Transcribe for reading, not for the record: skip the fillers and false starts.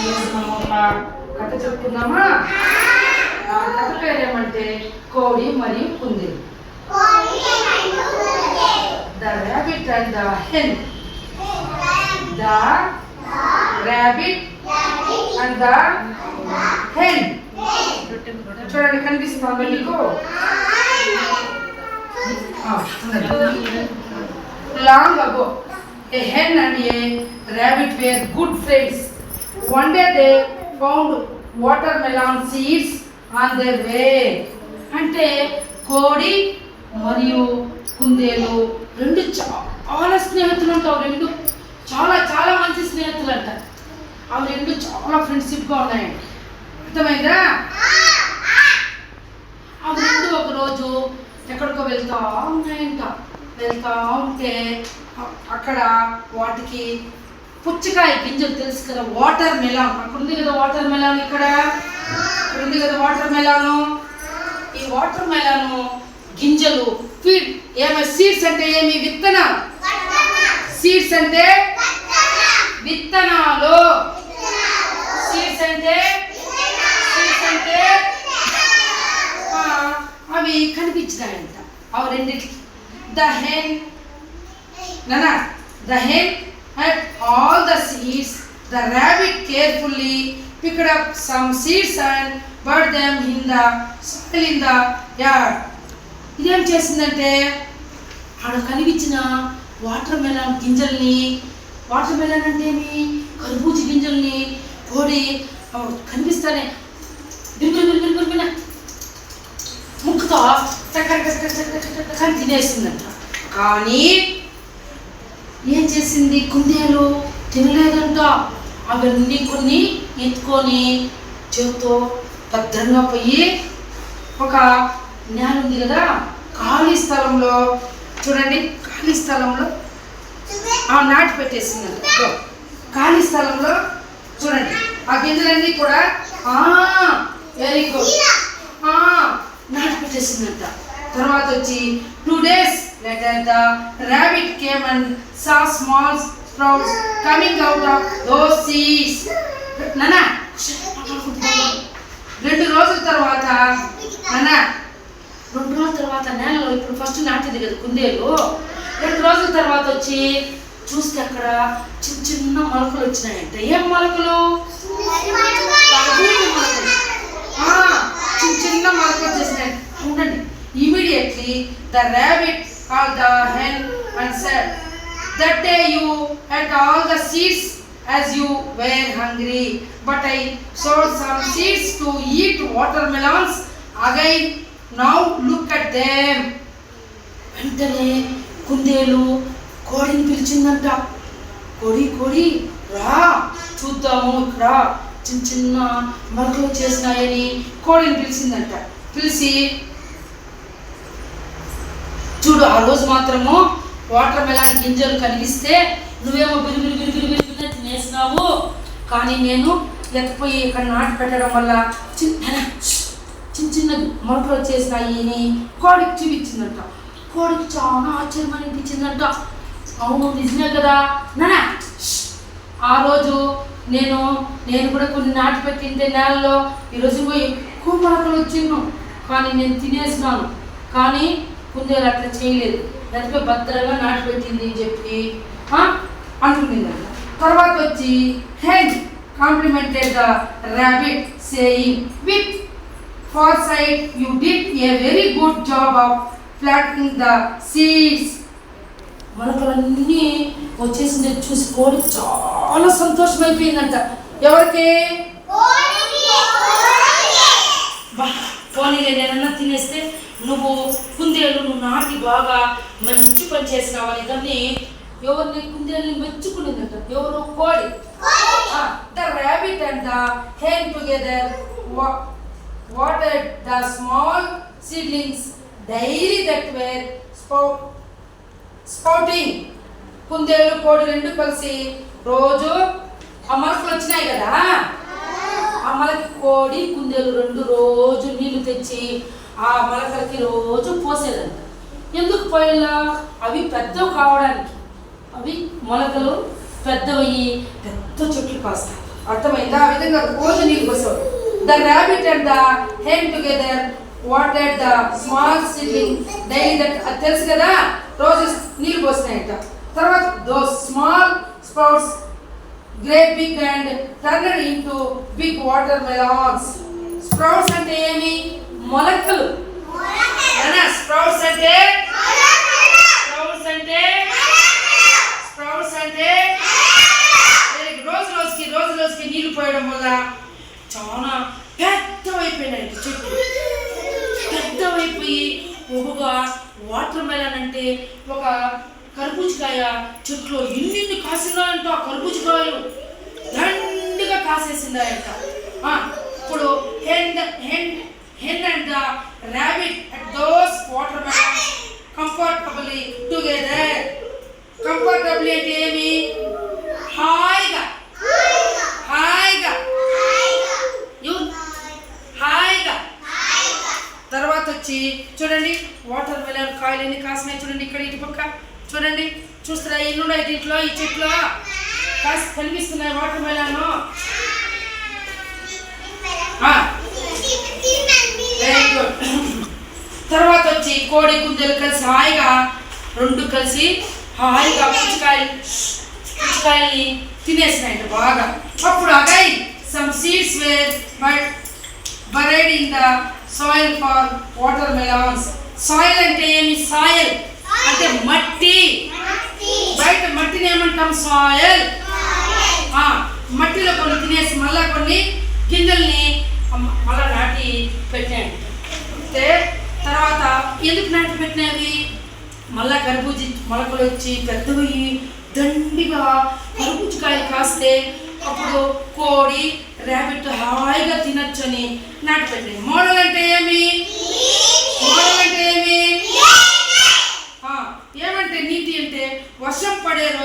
ఈరోజు మనం ఒక కథ చెప్పుకుందామా? ఆ కథ పేరేమంటే కోడి మరియు కుందేలు. The rabbit and the hen. The rabbit and the hen. చూడండి, కనిపిస్తుందా మీకు? Long ago, a hen and a rabbit were good friends. One day they found watermelon seeds on their way. అంటే కోడి మరియు కుందేలు రెండు చాలా స్నేహితులు అంటారు. రెండు చాలా చాలా మంచి స్నేహితులు అంట. అవి రెండు చాలా ఫ్రెండ్షిప్గా ఉన్నాయండి. అర్థమైందా? అవి రెండు ఒకరోజు ఎక్కడికో వెళ్తా ఉన్నాయంట. వెళ్తా ఉంటే అక్కడ వాటికి పుచ్చకాయ గింజలు తెలుసు కదా, వాటర్ మెలాన్. అక్కడ ఉంది కదా వాటర్ మెలాన్, ఇక్కడ ఉంది కదా వాటర్ మెలాను. ఈ వాటర్ మెలాను గింజలు ఫీడ్ సీడ్స్ అంటే ఏమి? విత్తనాలు. సీడ్స్ అంటే విత్తనాలు. సీడ్స్ అంటే అవి కనిపించినాయంట అవి రెండింటికి. The hen had all the seeds. The rabbit carefully picked up some seeds and put them in the soil in the yard. ఇదేం చేసిందంటే ఆడ కనిపించిన వాటర్ మెలాన్ గింజల్ని, వాటర్ మెలాన్ అంటే ఏమి? కర్బూజ గింజల్ని కోడి కనిపిస్తానే బిరుగున ముక్కుతో తినేసిందంట. కానీ ఏం చేసింది? కుందేలు తినలేదంట. అవన్నీ కొన్ని ఎత్తుకొని చేతితో భద్రంగా పోయి ఒక నేల ఉంది కదా, ఖాళీ స్థలంలో చూడండి, ఖాళీ స్థలంలో నాటి పెట్టేసిందంట. ఖాళీ స్థలంలో చూడండి ఆ గింజలన్నీ కూడా వెరీ గుడ్ నాటి పెట్టేసిందంట. తర్వాత వచ్చి 2 days later the rabbit came and saw small sprouts coming out of those seeds. నానా 2 రోజుల తర్వాత నేలలో ఇప్పుడు ఫస్ట్ నాటింది కదా కుందేలు. 2 రోజుల తర్వాత వచ్చి చూస్తే అక్కడ చిన్న చిన్న మొలకలు వచ్చినాయంట. ఏం మొలకలు? చిన్న మొలకలు వచ్చేసినాయి. ఉండండి. Immediately the rabbit called the hen and said, "That day you ate all the seeds as you were hungry, but I sowed some seeds to eat watermelons again. Now look at them." వెంటనే కుందేలు కోడిని పిలిచిందంట. కోడి రా చూద్దాము, ఇక్కడ చిన్న చిన్న మొలకలు చేసినాయని కోడిని పిలిచిందంట. పిలిచి చూడు, ఆ రోజు మాత్రము వాటర్ మెలాన్ గింజలు కనిపిస్తే నువ్వేమో బిరుగులు తినేసినావు, కానీ నేను ఎత్తిపోయి ఇక్కడ నాటి పెట్టడం వల్ల చిన్న చిన్న మొలకలు వచ్చేసినాయి అని కోడికి చూపించిందంట. కోడికి చాలా ఆశ్చర్యం అనిపించిందంట. అవును, నిజమే కదా నానా, ఆ రోజు నేను కూడా కొన్ని నాటి పెట్టింటే నేలలో ఈరోజు ఎక్కువ మొలకలు వచ్చిండు, కానీ నేను తినేసినాను. కానీ కుందేలు అట్లా చేయలేదు, లేకపోతే భద్రంగా నాటి పెట్టింది అని చెప్పి అంటుకుందంట. తర్వాత వచ్చి hen complimented the rabbit saying, "With foresight you did a very good job of planting the seeds." మొలకలన్నీ వచ్చేసింది చూసి కోడి చాలా సంతోషమైపోయిందంట. ఎవరికి? పోనీ నేనన్నా తినేస్తే నువ్వు కుందేలు నువ్వు నాటి బాగా మంచి పని చేసినావు అని దాన్ని ఎవరిని కుందేలుని మెచ్చుకునేదంట. ఎవరు? కోడి. The rabbit and the hen together watered the small seedlings daily that were sprouting. కుందేలు కోడి రెండు కలిసి రోజు ఆ మొలకలు వచ్చినాయి కదా, ఆ మొలకి కోడి కుందేలు రెండు రోజు నీళ్లు తెచ్చి ఆ మొలకలకి రోజు పోసేదంట. ఎందుకు పోయేలా? అవి పెద్దవి కావడానికి. అవి మొలకలు పెద్దవయ్యి పెద్ద చెట్లు కాస్తాయి. అర్థమైందా? ఆ విధంగా రోజు నీళ్ళు పోసేవాడు. The rabbit and the hen together వాటెడ్ the small seedling daily. That అది తెలుసు కదా, రోజు నీళ్ళు పోసినాయంట. తర్వాత those small sprouts great big and turned into big watermelons. Sprouts అంటే ఏమి? మొలకలు. స్ప్రౌట్స్ అంటే రోజు రోజుకి నీళ్లు పోయడం వల్ల చాలా పెద్దవైపోయినాయి చెట్లు. పెద్దవైపోయి ఒక్కొక్క వాటర్ మెలన్ అంటే ఒక కర్బూజకాయ చెట్లు ఎన్ని కాసినాయంట. కర్బూజకాయలు దండిగా కాసేసిందాయంట. ఇప్పుడు hen and the rabbit at those watermelons comfortably together. Comfortably అంటే ఏమి? హాయిగా తర్వాత వచ్చి చూడండి వాటర్ మెలన్ కాయలు ఎన్ని కాసినాయి చూడండి. ఇక్కడ ఇటు పక్క చూడండి, చూస్తారా? ఎన్ని ఉన్నాయి దీంట్లో, ఈ చెట్లు కాసి కనిపిస్తున్నాయి వాటర్ మెలన్. Very good. తర్వాత వచ్చి కోడి కుందేలు కలిసి హాయిగా రెండు కలిసి హాయిగా పుచ్చకాయల్ని తినేసినాయంట బాగా. అప్పుడు again some seeds were buried in the soil for watermelons. Soil అంటే ఏమి? సాయిల్ అంటే మట్టి. బయట మట్టిని ఏమంటాం? సాయిల్. మట్టిలో కొన్ని తినేసి మళ్ళా కొన్ని గింజల్ని మళ్ళా నాటి పెట్టాయంట. తర్వాత ఎందుకు నాటి పెట్టినవి? మళ్ళా కర్బూజీ మొలకలు వచ్చి పెద్దవి దండిగా కర్బూజకాయలు కాస్తే అప్పుడు కోడి ర్యాబిట్ హాయిగా తినొచ్చని నాటి పెట్టినాయి. మోడల్ అంటే ఏమి? ఏమంటే నీతి అంటే వర్షం పడే రోజు